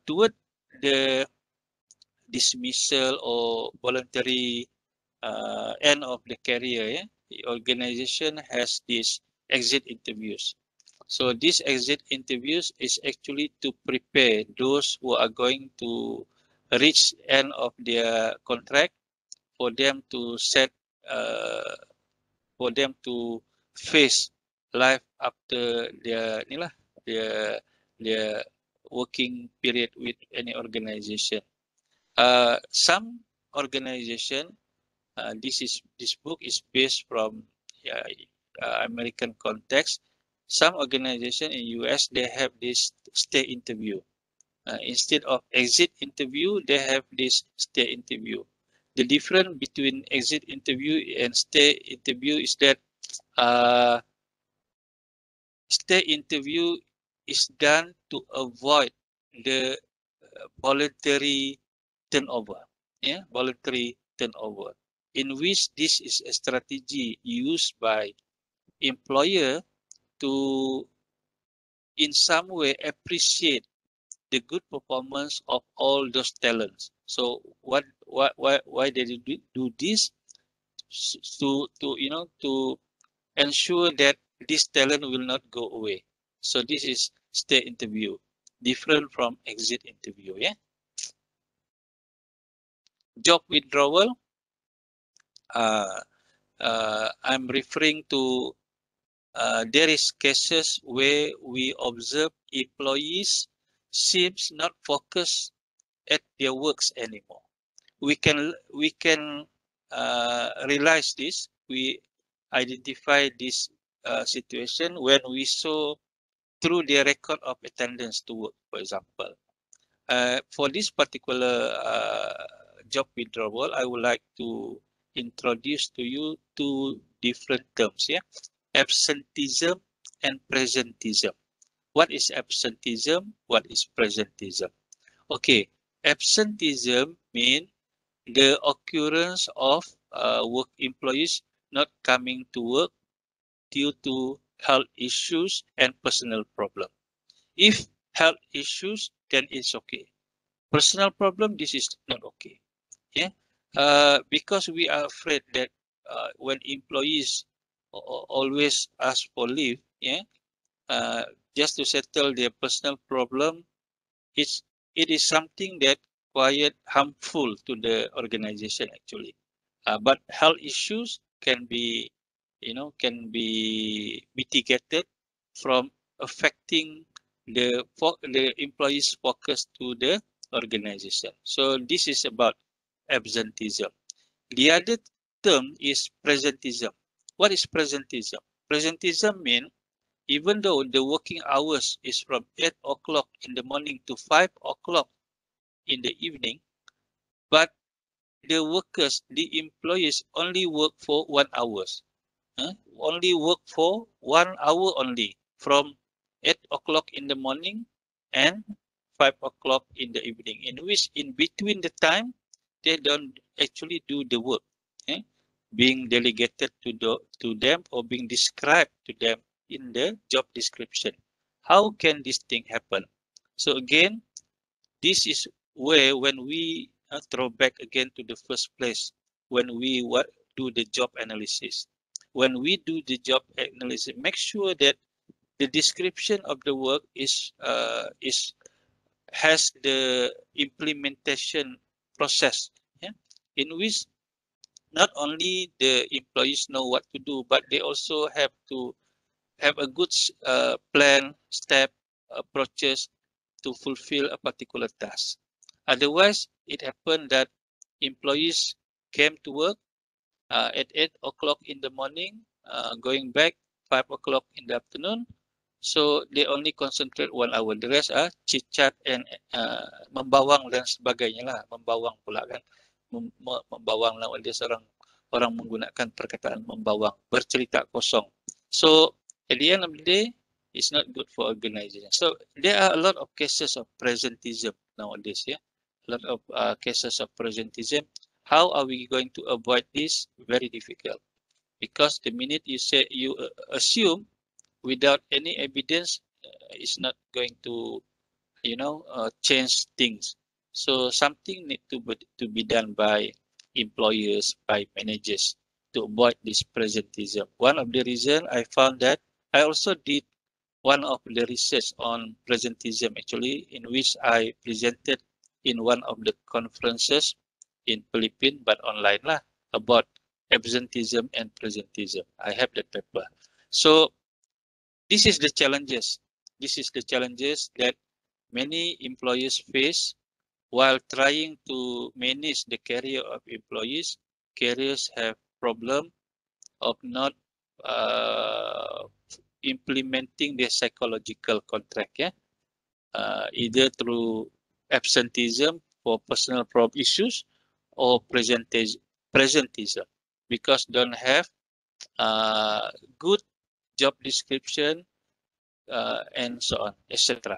toward the dismissal or voluntary end of the career, yeah, the organization has these exit interviews. So these exit interviews is actually to prepare those who are going to reach end of their contract for them to uh, for them to face life after their their working period with any organization. Some organization, this book is based from uh, American context. Some organization in US, they have this stay interview. Instead of exit interview, they have this stay interview. The difference between exit interview and stay interview is that uh, stay interview is done to avoid the voluntary turnover. Yeah, voluntary turnover, in which this is a strategy used by employer to in some way appreciate the good performance of all those talents. So why did you do this? To to ensure that this talent will not go away. So this is stay interview, different from exit interview. Yeah. Job withdrawal. Uh, I'm referring to there is cases where we observe employees seems not focused at their works anymore. We can realize this. We identify this situation when we saw through their record of attendance to work, for example. For this particular job withdrawal, I would like to introduce to you two different terms. Yeah, absenteeism and presenteeism. What is absenteeism? What is presenteeism? Okay, absenteeism means the occurrence of work employees not coming to work due to health issues and personal problem. If health issues, then it's okay. Personal problem, this is not okay. Yeah, because we are afraid that when employees always ask for leave, yeah, uh, just to settle their personal problem, it's it is something that quite harmful to the organization actually. But health issues can be, can be mitigated from affecting the employees' focus to the organization. So this is about absenteeism. The other term is presenteeism. What is presenteeism? Presenteeism means even though the working hours is from 8 o'clock in the morning to 5 o'clock in the evening, but the workers, the employees only work for 1 hour. Only work for 1 hour only from 8 o'clock in the morning and 5 o'clock in the evening, in which in between the time they don't actually do the work, being delegated to them or being described to them in the job description. How can this thing happen? So again, this is where when we throw back again to the first place, when we do the job analysis. When we do the job analysis, make sure that the description of the work is has the implementation process, yeah, in which not only the employees know what to do, but they also have to have a good plan, step, approaches to fulfill a particular task. Otherwise, it happened that employees came to work at 8 o'clock in the morning, going back 5 o'clock in the afternoon. So they only concentrate 1 hour. The rest are chit chat and membawang dan sebagainya lah. Membawang pula kan. Membawang nowadays orang menggunakan perkataan membawang, bercerita kosong. So at the end of the day, it's not good for organization. So there are a lot of cases of presenteeism nowadays. Yeah, a lot of cases of presenteeism. How are we going to avoid this? Very difficult, because the minute you assume without any evidence, it's not going to change things. So something need to be done by employers, by managers to avoid this presentism. One of the reason I found that I also did one of the research on presentism actually, in which I presented in one of the conferences in Philippines, but online lah, about absenteeism and presentism. I have that paper. So this is the challenges. This is the challenges that many employers face while trying to manage the career of employees. Carriers have problem of not implementing their psychological contract, either through absenteeism for personal problem issues or presentism, because don't have good job description and so on, etc.